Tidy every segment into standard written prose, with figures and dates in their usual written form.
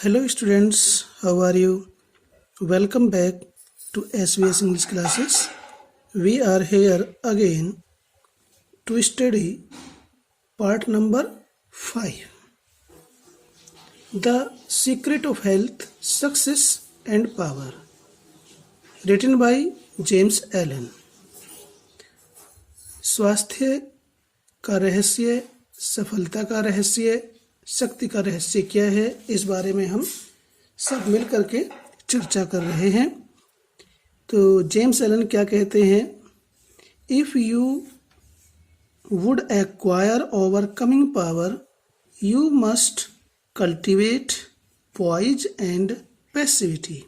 Hello students, how are you? Welcome back to SBS English classes. We are here again to study part number 5. The Secret of Health, Success and Power. Written by James Allen. स्वास्थ्य का रहस्य, सफलता का रहस्य, शक्ति का रहस्य क्या है, इस बारे में हम सब मिल करके चर्चा कर रहे हैं। तो जेम्स एलन क्या कहते हैं? If you would acquire overcoming power you must cultivate poise and passivity.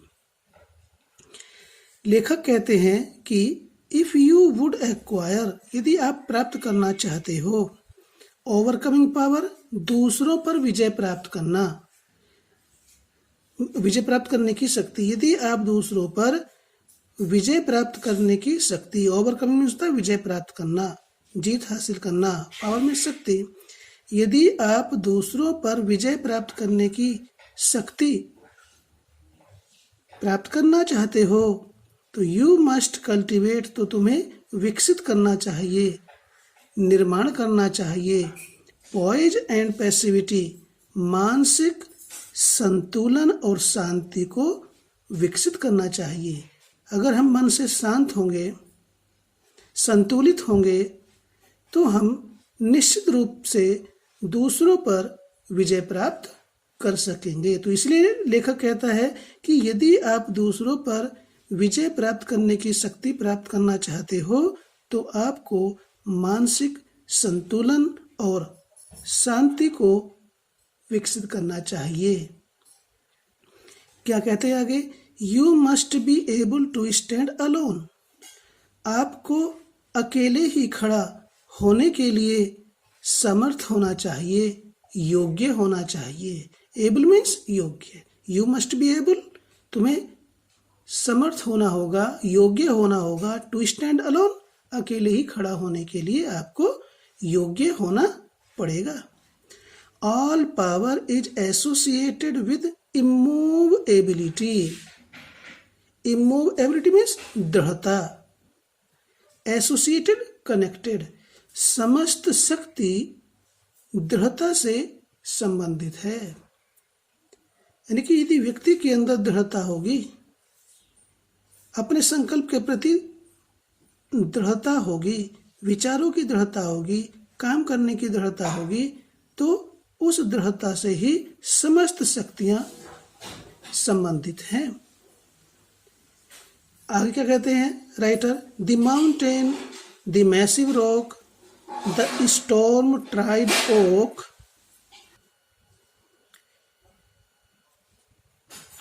लेखक कहते हैं कि इफ यू वुड एक्वायर, यदि आप प्राप्त करना चाहते हो, ओवरकमिंग पावर, दूसरों पर विजय प्राप्त करना, विजय प्राप्त करने की शक्ति, यदि आप दूसरों पर विजय प्राप्त करने की शक्ति, ओवरकमिंग में होता है विजय प्राप्त करना, जीत हासिल करना, पावर में शक्ति, यदि आप दूसरों पर विजय प्राप्त करने की शक्ति प्राप्त करना चाहते हो तो यू मस्ट कल्टिवेट, तो तुम्हें विकसित करना चाहिए, निर्माण करना चाहिए, पॉइज एंड पैसिविटी, मानसिक संतुलन और शांति को विकसित करना चाहिए। अगर हम मन से शांत होंगे, संतुलित होंगे, तो हम निश्चित रूप से दूसरों पर विजय प्राप्त कर सकेंगे। तो इसलिए लेखक कहता है कि यदि आप दूसरों पर विजय प्राप्त करने की शक्ति प्राप्त करना चाहते हो तो आपको मानसिक संतुलन और शांति को विकसित करना चाहिए। क्या कहते हैं आगे? You must be able to stand alone, आपको अकेले ही खड़ा होने के लिए समर्थ होना चाहिए, योग्य होना चाहिए। एबल मीन्स योग्य, यू मस्ट बी एबल, तुम्हें समर्थ होना होगा, योग्य होना होगा। टू स्टैंड अलोन, अकेले ही खड़ा होने के लिए आपको योग्य होना पड़ेगा। All power is associated with immovability, immovability means दृढ़ता, एसोसिएटेड कनेक्टेड, समस्त शक्ति दृढ़ता से संबंधित है। यानी कि यदि व्यक्ति के अंदर दृढ़ता होगी, अपने संकल्प के प्रति दृढ़ता होगी, विचारों की दृढ़ता होगी, काम करने की दृढ़ता होगी, तो उस दृढ़ता से ही समस्त शक्तियां संबंधित हैं। आगे क्या कहते हैं writer? The mountain, the massive rock, the storm tried oak,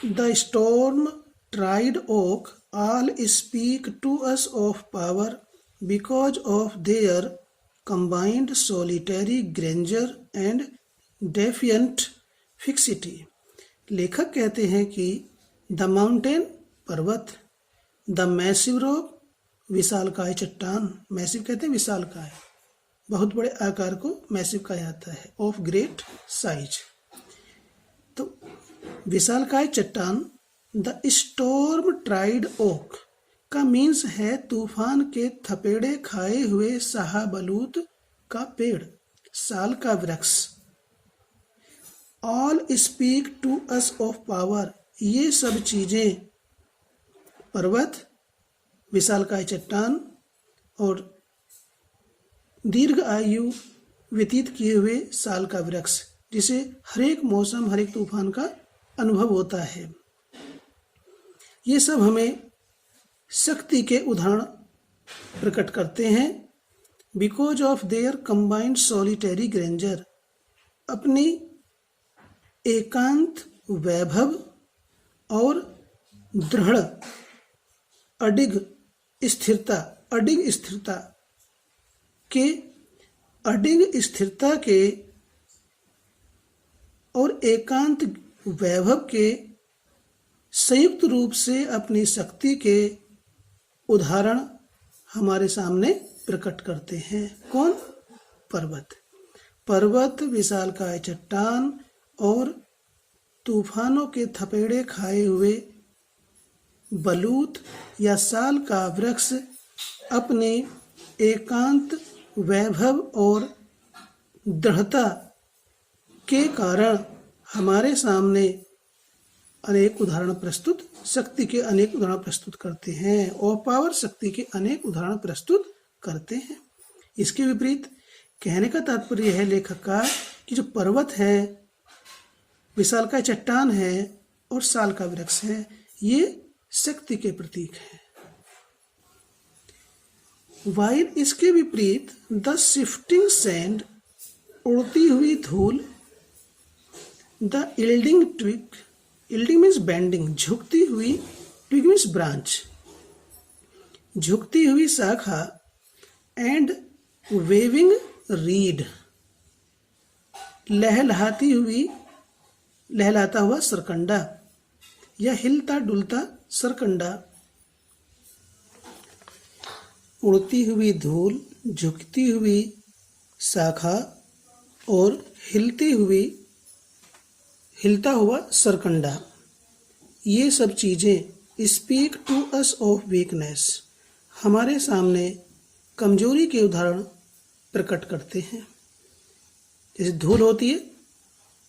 द स्टॉर्म tried oak all speak to us of power because of their combined solitary grandeur and defiant fixity। लेखक कहते हैं कि द माउंटेन, पर्वत, द मैसिव रॉक, विशालकाय चट्टान, massive कहते हैं विशालकाय, बहुत बड़े आकार को मैसिव कहा जाता है, ऑफ ग्रेट साइज। तो विशालकाय चट्टान, द स्टॉर्म ट्राइड ओक का मीन्स है तूफान के थपेड़े खाए हुए शाहबलूत का पेड़, साल का वृक्ष। All speak to us of power, ये सब चीजें, पर्वत, विशालकाय चट्टान और दीर्घ आयु व्यतीत किए हुए साल का वृक्ष, जिसे हर एक मौसम, हर एक तूफान का अनुभव होता है, ये सब हमें शक्ति के उदाहरण प्रकट करते हैं। Because of their combined solitary Granger, अपनी एकांत वैभव और दृढ़ अडिग स्थिरता, अडिग स्थिरता के और एकांत वैभव के संयुक्त रूप से अपनी शक्ति के उदाहरण हमारे सामने प्रकट करते हैं। कौन? पर्वत, विशालकाय चट्टान और तूफानों के थपेड़े खाए हुए बलूत या साल का वृक्ष अपने एकांत वैभव और दृढ़ता के कारण हमारे सामने अनेक उदाहरण प्रस्तुत शक्ति के अनेक उदाहरण प्रस्तुत करते हैं और पावर शक्ति के अनेक उदाहरण प्रस्तुत करते हैं। इसके विपरीत कहने का तात्पर्य है लेखक का कि जो पर्वत है, विशालकाय चट्टान है और साल का वृक्ष है, ये शक्ति के प्रतीक हैं। वाइल इसके विपरीत द शिफ्टिंग सैंड, उड़ती हुई धूल, the yielding twig, yielding means bending, झुकती हुई, ट्विग मीन्स ब्रांच, झुकती हुई शाखा, एंड वेविंग रीड, लहलाता हुआ सरकंडा या हिलता डुलता सरकंडा। उड़ती हुई धूल, झुकती हुई शाखा और हिलता हुआ सरकंडा, ये सब चीज़ें speak to us of weakness, हमारे सामने कमजोरी के उदाहरण प्रकट करते हैं। जैसे धूल होती है,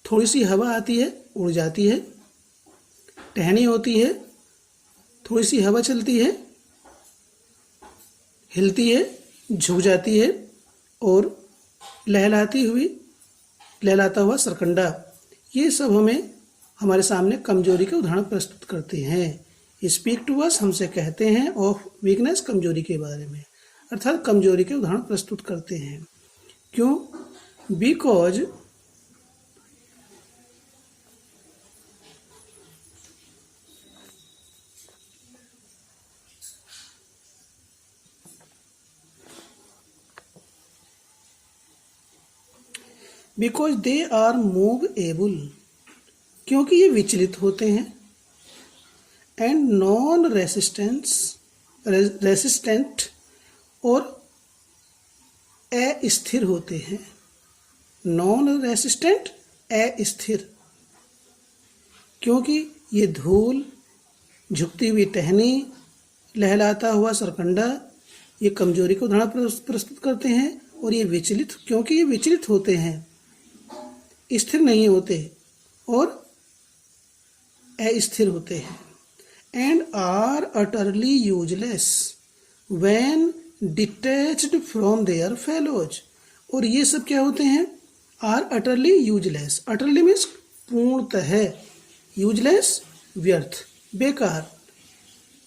थोड़ी सी हवा आती है, उड़ जाती है। टहनी होती है, थोड़ी सी हवा चलती है, हिलती है, झुक जाती है। और लहलाता हुआ सरकंडा, ये सब हमारे सामने कमजोरी के उदाहरण प्रस्तुत करते हैं। स्पीक टू अस हमसे कहते हैं ऑफ वीकनेस, कमजोरी के बारे में, अर्थात कमजोरी के उदाहरण प्रस्तुत करते हैं। क्यों? बिकॉज दे आर मूवेबल, क्योंकि ये विचलित होते हैं। एंड नॉन रेसिस्टेंट, और अस्थिर होते हैं। नॉन रेसिस्टेंट, अस्थिर, क्योंकि ये धूल, झुकती हुई टहनी, लहलाता हुआ सरकंडा, ये कमजोरी को उदाहरण प्रस्तुत करते हैं। और ये विचलित, क्योंकि ये विचलित होते हैं, स्थिर नहीं होते और अस्थिर होते हैं। And are utterly useless when detached from their fellows, और ये सब क्या होते हैं? Are utterly useless, utterly means पूर्णतः, यूजलेस व्यर्थ, बेकार।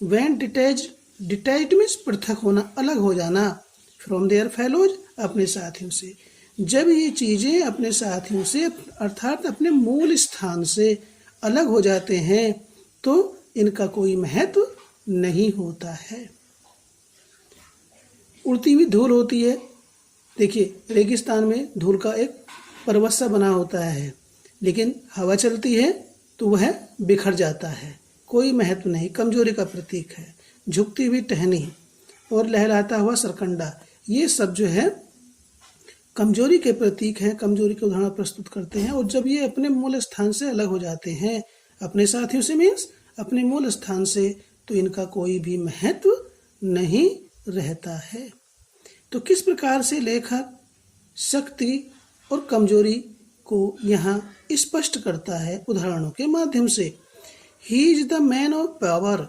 व्हेन डिटैच्ड मीन्स पृथक होना, अलग हो जाना, फ्रॉम देयर फेलोज अपने साथियों से। जब ये चीज़ें अपने साथियों से अर्थात अपने मूल स्थान से अलग हो जाते हैं तो इनका कोई महत्व नहीं होता है। उड़ती हुई धूल होती है, देखिए रेगिस्तान में धूल का एक पर्वत सा बना होता है, लेकिन हवा चलती है तो वह बिखर जाता है, कोई महत्व नहीं, कमजोरी का प्रतीक है। झुकती हुई टहनी और लहराता हुआ सरकंडा, ये सब जो है कमजोरी के प्रतीक हैं, कमजोरी के उदाहरण प्रस्तुत करते हैं। और जब ये अपने मूल स्थान से अलग हो जाते हैं, अपने साथियों से मीन्स अपने मूल स्थान से, तो इनका कोई भी महत्व नहीं रहता है। तो किस प्रकार से लेखक शक्ति और कमजोरी को यहाँ स्पष्ट करता है उदाहरणों के माध्यम से। He is the man of power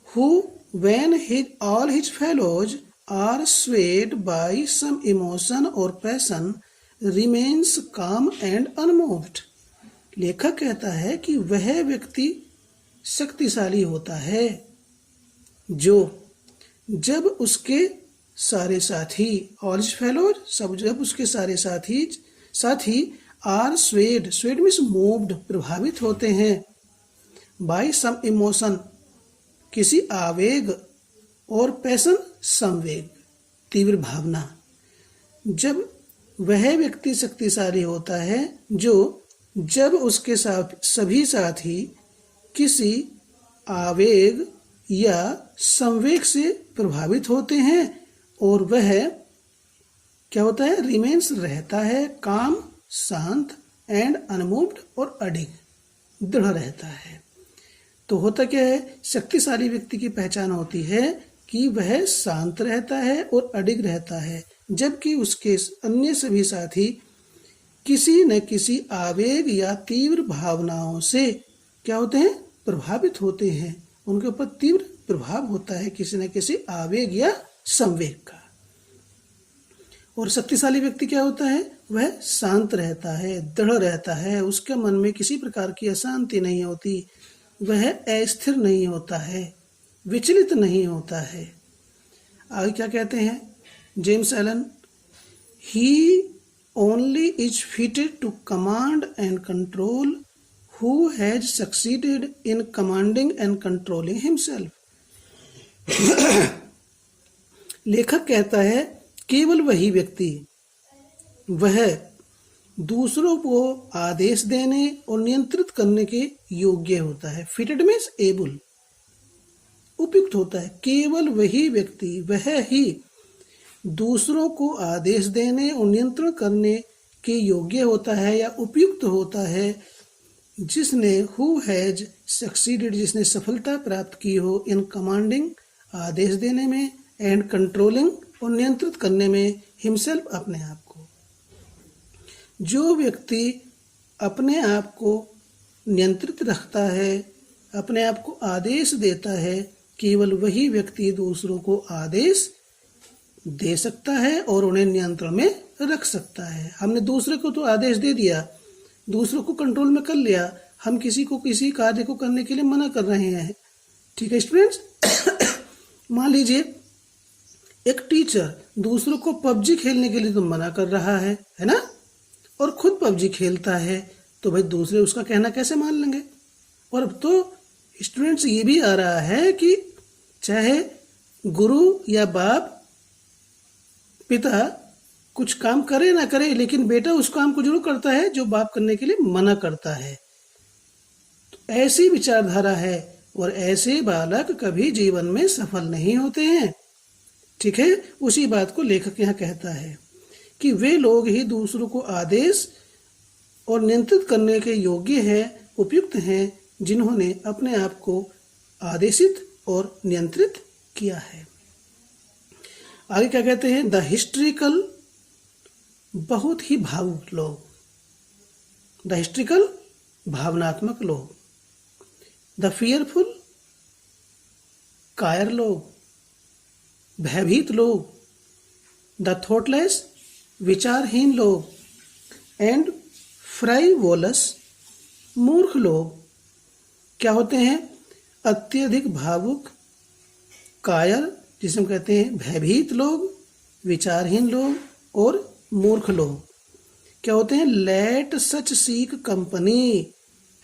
who when all his fellows are swayed by some emotion or passion remains calm and unmoved। लेखक कहता है कि वह व्यक्ति शक्तिशाली होता है जो जब उसके सारे साथी, all his fellows, जब उसके सारे साथी are swayed means moved, प्रभावित होते हैं, by some emotion, किसी आवेग, और पैशन संवेग, तीव्र भावना। जब वह व्यक्ति शक्तिशाली होता है जो जब उसके सभी साथी किसी आवेग या संवेग से प्रभावित होते हैं और वह क्या होता है? रिमेन्स रहता है, काम, शांत, एंड अनमूव्ड और अडिग दृढ़ रहता है। तो होता क्या है, शक्तिशाली व्यक्ति की पहचान होती है कि वह शांत रहता है और अडिग रहता है, जबकि उसके अन्य सभी साथी किसी न किसी आवेग या तीव्र भावनाओं से क्या होते हैं, प्रभावित होते हैं। उनके ऊपर तीव्र प्रभाव होता है किसी न किसी आवेग या संवेग का। और शक्तिशाली व्यक्ति क्या होता है, वह शांत रहता है, दृढ़ रहता है, उसके मन में किसी प्रकार की अशांति नहीं होती, वह अस्थिर नहीं होता है, विचलित नहीं होता है। आगे क्या कहते हैं James Allen, he only is fitted to command and control who has succeeded in commanding and controlling himself. लेखक कहता है केवल वही व्यक्ति वह दूसरों को आदेश देने और नियंत्रित करने के योग्य होता है। फिटेड मीन्स एबल, उपयुक्त होता है। केवल वही व्यक्ति वह ही दूसरों को आदेश देने और नियंत्रण करने के योग्य होता है या उपयुक्त होता है जिसने हु हैज सक्सीडेड, जिसने सफलता प्राप्त की हो इन कमांडिंग, आदेश देने में, एंड कंट्रोलिंग, और नियंत्रित करने में, हिमसेल्फ, अपने आप को। जो व्यक्ति अपने आप को नियंत्रित रखता है, अपने आप को आदेश देता है, केवल वही व्यक्ति दूसरों को आदेश दे सकता है और उन्हें नियंत्रण में रख सकता है। हमने दूसरे को तो आदेश दे दिया, दूसरों को कंट्रोल में कर लिया, हम किसी को किसी कार्य को करने के लिए मना कर रहे हैं। ठीक है स्टूडेंट्स, मान लीजिए एक टीचर दूसरों को पबजी खेलने के लिए तो मना कर रहा है ना, और खुद पबजी खेलता है, तो भाई दूसरे उसका कहना कैसे मान लेंगे। और अब तो स्टूडेंट्स ये भी आ रहा है कि चाहे गुरु या बाप, पिता कुछ काम करे ना करे, लेकिन बेटा उस काम को जरूर करता है जो बाप करने के लिए मना करता है। तो ऐसी विचारधारा है और ऐसे बालक कभी जीवन में सफल नहीं होते हैं। ठीक है, उसी बात को लेखक यहाँ कहता है कि वे लोग ही दूसरों को आदेश और नियंत्रित करने के योग्य हैं, उपयुक्त हैं, जिन्होंने अपने आप को आदेशित और नियंत्रित किया है। आगे क्या कहते हैं, द हिस्ट्रिकल, बहुत ही भावुक लोग, द हिस्ट्रिकल, भावनात्मक लोग, द फियरफुल, कायर लोग, भयभीत लोग, द थॉटलेस, विचारहीन लोग, एंड फ्राइवोलस, मूर्ख लोग क्या होते हैं, अत्यधिक भावुक, कायर जिसे हम कहते हैं भयभीत लोग, विचारहीन लोग और मूर्ख लोग क्या होते हैं, लेट सच सीक कंपनी,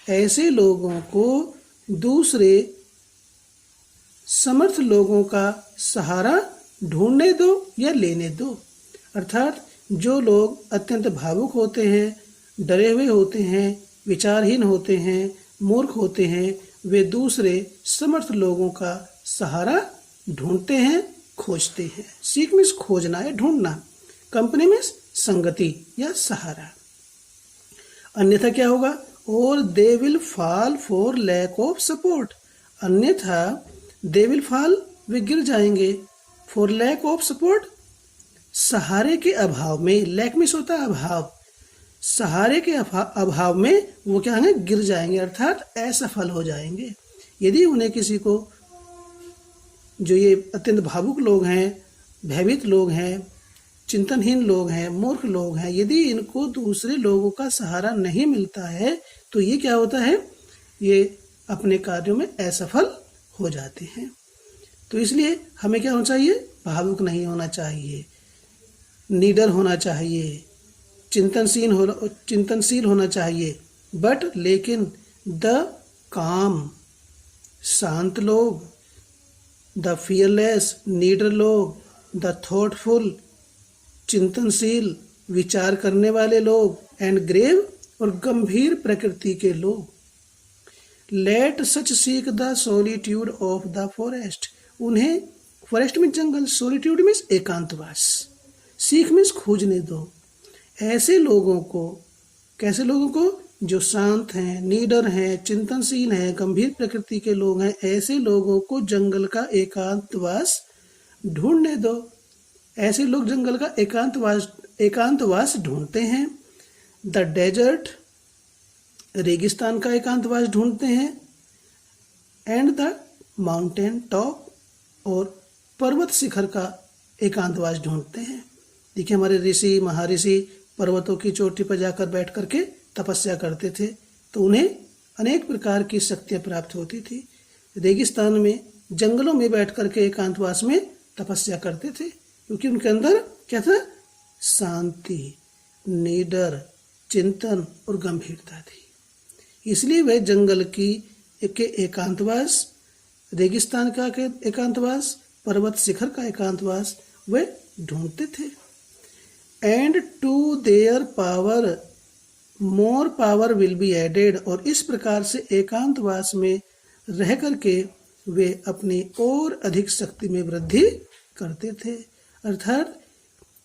ऐसे लोगों को दूसरे समर्थ लोगों का सहारा ढूंढने दो या लेने दो। अर्थात जो लोग अत्यंत भावुक होते हैं, डरे हुए होते हैं, विचारहीन होते हैं, मूर्ख होते हैं, वे दूसरे समर्थ लोगों का सहारा ढूंढते हैं, खोजते हैं। सीख मीन्स खोजना है, ढूंढना, कंपनी मीन्स संगति या सहारा। अन्यथा क्या होगा, और they will fall for lack of support, अन्यथा दे विल फॉल, वे गिर जाएंगे, फॉर लैक ऑफ सपोर्ट, सहारे के अभाव में, लैक मीन्स होता है अभाव, सहारे के अभाव में वो क्या है, गिर जाएंगे, अर्थात असफल हो जाएंगे। यदि उन्हें किसी को, जो ये अत्यंत भावुक लोग हैं, भयभीत लोग हैं, चिंतनहीन लोग हैं, मूर्ख लोग हैं, यदि इनको दूसरे लोगों का सहारा नहीं मिलता है तो ये क्या होता है, ये अपने कार्यों में असफल हो जाते हैं। तो इसलिए हमें क्या होना चाहिए, भावुक नहीं होना चाहिए, निडर होना चाहिए, चिंतनशील होना चाहिए, बट लेकिन द काम, शांत लोग, द फियरलेस, निडर लोग, द थॉटफुल, चिंतनशील, विचार करने वाले लोग, एंड ग्रेव, और गंभीर प्रकृति के लोग। Let such seek the solitude of the forest, उन्हें, फॉरेस्ट में जंगल, सॉलिट्यूड मीन्स एकांतवास, सीख मीन्स खोजने दो। ऐसे लोगों को कैसे लोगों को? जो शांत हैं, नीडर हैं, चिंतनशील हैं, गंभीर प्रकृति के लोग हैं, ऐसे लोगों को जंगल का एकांतवास ढूंढने दो। ऐसे लोग जंगल का एकांतवास ढूंढते हैं। द डेजर्ट, रेगिस्तान का एकांतवास ढूंढते हैं। एंड द माउंटेन टॉप, और पर्वत शिखर का एकांतवास ढूंढते हैं। देखिए, हमारे ऋषि महर्षि पर्वतों की चोटी पर जाकर बैठ करके तपस्या करते थे, तो उन्हें अनेक प्रकार की शक्तियां प्राप्त होती थी। रेगिस्तान में, जंगलों में बैठ करके एकांतवास में तपस्या करते थे, क्योंकि उनके अंदर क्या था? शांति, निडर, चिंतन और गंभीरता थी। इसलिए वे जंगल के एकांतवास, रेगिस्तान का एकांतवास, पर्वत शिखर का एकांतवास वे ढूंढते थे। And to their power more power will be added, और इस प्रकार से एकांतवास में रह करके वे अपनी और अधिक शक्ति में वृद्धि करते थे। अर्थात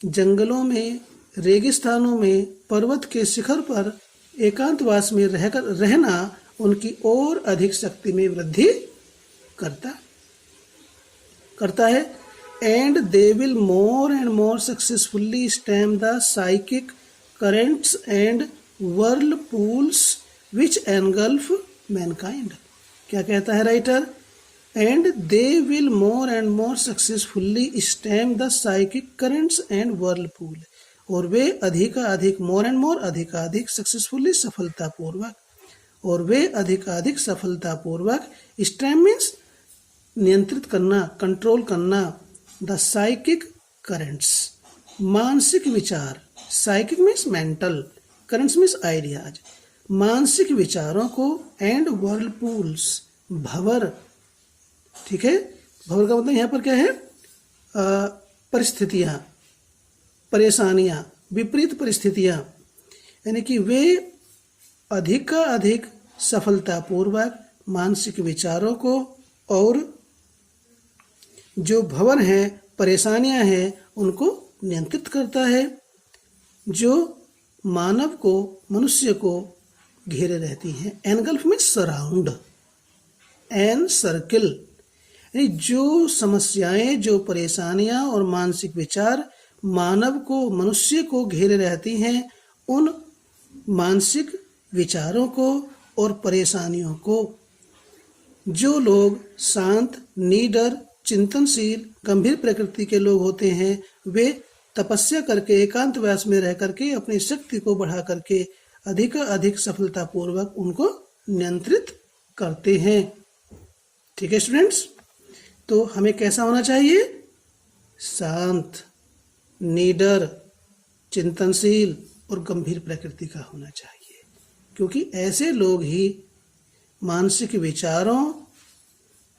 जंगलों में, रेगिस्तानों में, पर्वत के शिखर पर एकांतवास में रहना उनकी और अधिक शक्ति में वृद्धि करता है। And they will more and more successfully stem the psychic currents and whirlpools which engulf mankind। क्या कहता है writer? And they will more and more successfully stem the psychic currents and whirlpool, और वे अधिकाधिक, मोर एंड मोर, अधिकाधिक, successfully, सफलतापूर्वक, और वे अधिकाधिक सफलतापूर्वक, स्टेम मीन्स नियंत्रित करना, कंट्रोल करना, द साइकिक करेंट्स, मानसिक विचार, psychic means mental, currents means ideas, मानसिक विचारों को, एंड वर्लपूल्स, भंवर। ठीक है, भंवर का मतलब यहाँ पर क्या है? परिस्थितियाँ, परेशानियाँ, विपरीत परिस्थितियाँ, यानी कि वे अधिक का अधिक सफलतापूर्वक मानसिक विचारों को और जो भंवर हैं, परेशानियाँ हैं, उनको नियंत्रित करता है, जो मानव को, मनुष्य को घेरे रहती हैं। एनगल्फ में सराउंड, एन सर्किल, यानी जो समस्याएं, जो परेशानियां और मानसिक विचार मानव को, मनुष्य को घेरे रहती हैं, उन मानसिक विचारों को और परेशानियों को जो लोग शांत, निडर, चिंतनशील, गंभीर प्रकृति के लोग होते हैं, वे तपस्या करके, एकांतवास में रह करके अपनी शक्ति को बढ़ा करके अधिक सफलतापूर्वक उनको नियंत्रित करते हैं। ठीक है स्टूडेंट्स, तो हमें कैसा होना चाहिए? शांत, निडर, चिंतनशील और गंभीर प्रकृति का होना चाहिए, क्योंकि ऐसे लोग ही मानसिक विचारों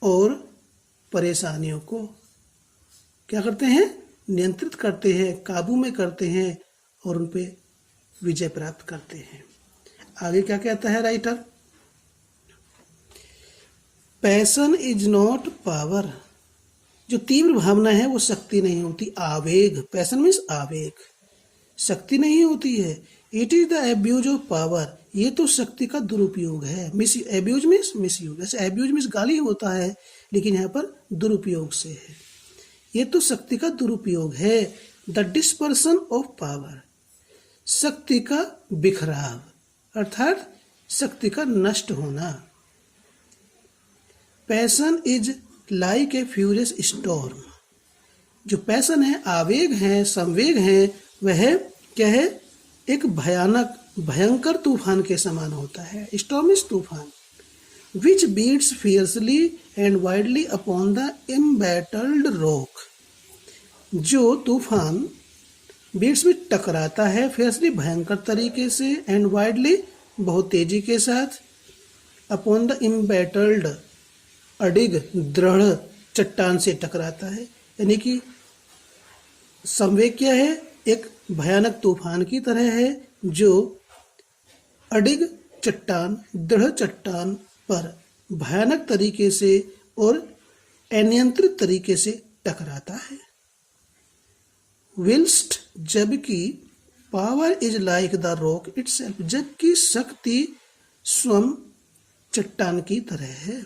और परेशानियों को क्या करते हैं? नियंत्रित करते हैं, काबू में करते हैं और उन पे विजय प्राप्त करते हैं। आगे क्या कहता है writer? Passion is not power, जो तीव्र भावना है वो शक्ति नहीं होती, आवेग, पैशन मीन्स आवेग, शक्ति नहीं होती है। It is the abuse of power, ये तो शक्ति का दुरुपयोग है। एब्यूज मीन्स मिसयूज, जैसे एब्यूज मीन्स गाली होता है, लेकिन यहाँ पर दुरुपयोग से है। ये तो शक्ति का दुरुपयोग है। द डिस्पर्सन ऑफ पावर, शक्ति का बिखराव, अर्थात शक्ति का नष्ट होना। Passion is like a furious storm, जो पैशन है, आवेग है, संवेग है, वह क्या है? एक भयंकर तूफान के समान होता है। स्टॉर्म इज तूफान। which beats fiercely and wildly upon the embattled rock, जो तूफान बीट्स में टकराता है, फियर्सली भयंकर तरीके से, एंड वाइडली बहुत तेजी के साथ, अपॉन द एम्बैटल्ड अडिग दृढ़ चट्टान से टकराता है। यानी कि संवेग क्या है? एक भयानक तूफान की तरह है जो अडिग चट्टान, दृढ़ चट्टान पर भयानक तरीके से और अनियंत्रित तरीके से टकराता है। विल्स्ट, जबकि power is like the rock itself, जबकि शक्ति स्वयं चट्टान की तरह है।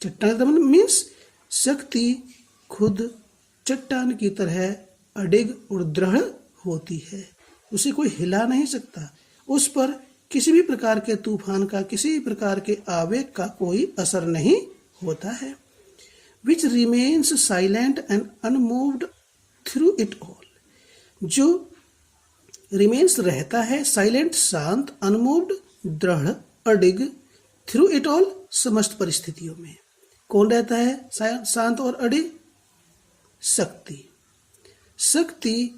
चट्टान की तरह मीन्स शक्ति खुद चट्टान की तरह अडिग और दृढ़ होती है, उसे कोई हिला नहीं सकता, उस पर किसी भी प्रकार के तूफान का, किसी भी प्रकार के आवेग का कोई असर नहीं होता है। Which remains silent and unmoved through it all, जो रिमेन्स रहता है, साइलेंट शांत, अनमूव्ड दृढ़, अडिग, थ्रू इट ऑल समस्त परिस्थितियों में। कौन रहता है शांत और अडिग? शक्ति। शक्ति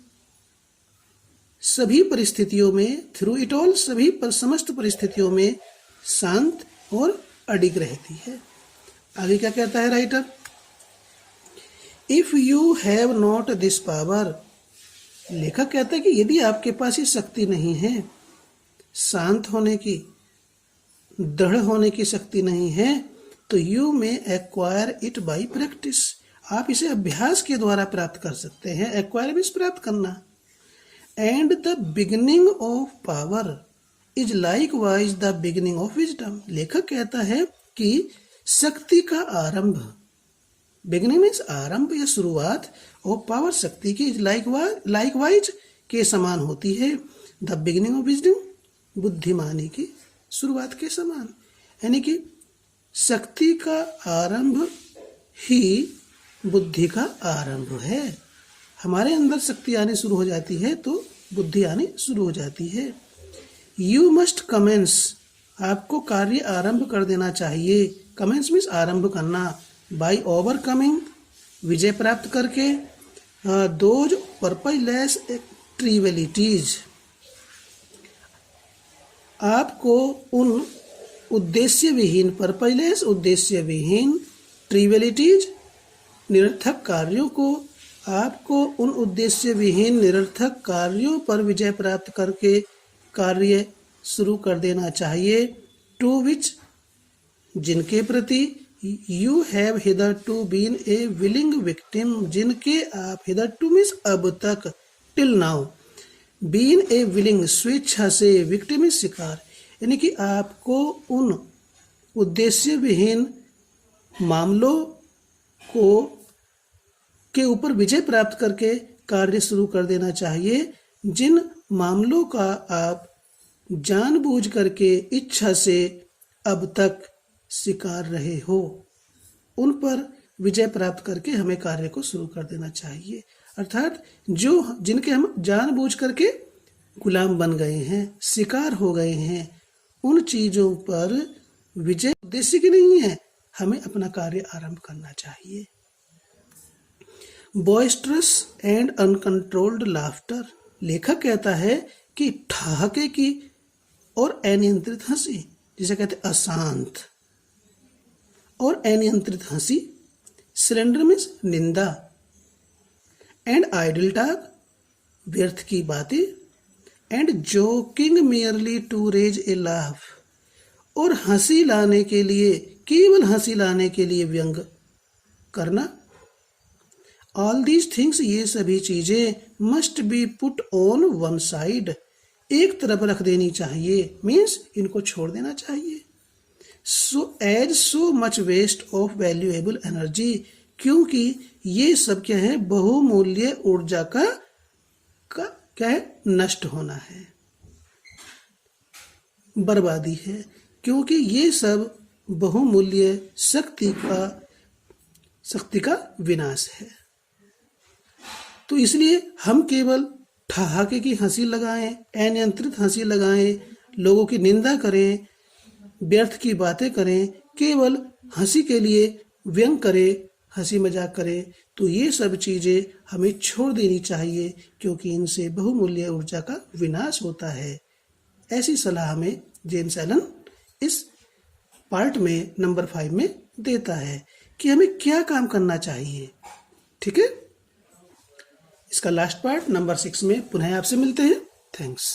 सभी परिस्थितियों में, थ्रू इट ऑल सभी समस्त परिस्थितियों में शांत और अडिग रहती है। आगे क्या कहता है writer? If you have not this power, लेखक कहता है कि यदि आपके पास ये शक्ति नहीं है, शांत होने की, दृढ़ होने की शक्ति नहीं है, तो you may acquire it by practice, आप इसे अभ्यास के द्वारा प्राप्त कर सकते हैं। एक्वायर मीन्स प्राप्त करना। And the beginning of power is like wise the beginning of wisdom, लेखक कहता है कि शक्ति का आरंभ, बिगिनिंग मीन्स आरंभ या शुरुआत, और पावर शक्ति की लाइक वाइज के समान होती है। द बिगिनिंग ऑफ विजडम, बुद्धिमानी की शुरुआत के समान, यानी कि शक्ति का आरंभ ही बुद्धि का आरंभ है। हमारे अंदर शक्ति आनी शुरू हो जाती है तो बुद्धि आनी शुरू हो जाती है। यू मस्ट कमेंस, आपको कार्य आरंभ कर देना चाहिए। कमेंस मीन्स आरंभ करना। बाय ओवरकमिंग, विजय प्राप्त करके, दोज पर्पजलेस ट्रिविलिटीज, आपको उन उद्देश्य विहीन, पर्पजलेस उद्देश्य विहीन, ट्रिविलिटीज निरर्थक कार्यों को, आपको उन उद्देश्य विहीन निरर्थक कार्यों पर विजय प्राप्त करके कार्य शुरू कर देना चाहिए। टू विच, जिनके प्रति, you have hitherto been a willing victim, जिनके आप, हिदरटू मीन्स अब तक, till now, been a willing स्वेच्छा से, विक्टिम मीन्स शिकार, यानी कि आपको उन उद्देश्य विहीन मामलों को के ऊपर विजय प्राप्त करके कार्य शुरू कर देना चाहिए, जिन मामलों का आप जानबूझ करके इच्छा से अब तक शिकार रहे हो, उन पर विजय प्राप्त करके हमें कार्य को शुरू कर देना चाहिए। अर्थात जो जिनके हम जानबूझ करके गुलाम बन गए हैं, शिकार हो गए हैं, उन चीजों पर विजय उद्देश्य की नहीं है, हमें अपना कार्य आरंभ करना चाहिए। बॉयस्ट्रस एंड अनकंट्रोल्ड लाफ्टर, लेखक कहता है कि ठहाके की और अनियंत्रित हंसी, जिसे कहते हैं अशांत और अनियंत्रित हंसी, सिलेंडर मीन्स निंदा, एंड आइडल टॉक, व्यर्थ की बातें, and joking merely to raise a laugh, और हंसी लाने के लिए, केवल हंसी लाने के लिए व्यंग करना। ऑल दीज थिंग्स, ये सभी चीजें, must be put on one side, एक तरफ रख देनी चाहिए, मीन्स इनको छोड़ देना चाहिए। So much waste of valuable energy, क्योंकि ये सब क्या है, बहुमूल्य ऊर्जा का क्या है, नष्ट होना है, बर्बादी है, क्योंकि ये सब बहुमूल्य शक्ति का विनाश है। तो इसलिए हम केवल ठहाके की हंसी लगाएं, अनियंत्रित हंसी लगाएं, लोगों की निंदा करें, व्यर्थ की बातें करें, केवल हंसी के लिए व्यंग करें, हंसी मजाक करें, तो ये सब चीजें हमें छोड़ देनी चाहिए, क्योंकि इनसे बहुमूल्य ऊर्जा का विनाश होता है। ऐसी सलाह हमें जेम्स एलन इस पार्ट में नंबर 5 में देता है कि हमें क्या काम करना चाहिए। ठीक है, इसका लास्ट पार्ट नंबर 6 में पुनः आपसे मिलते हैं। थैंक्स।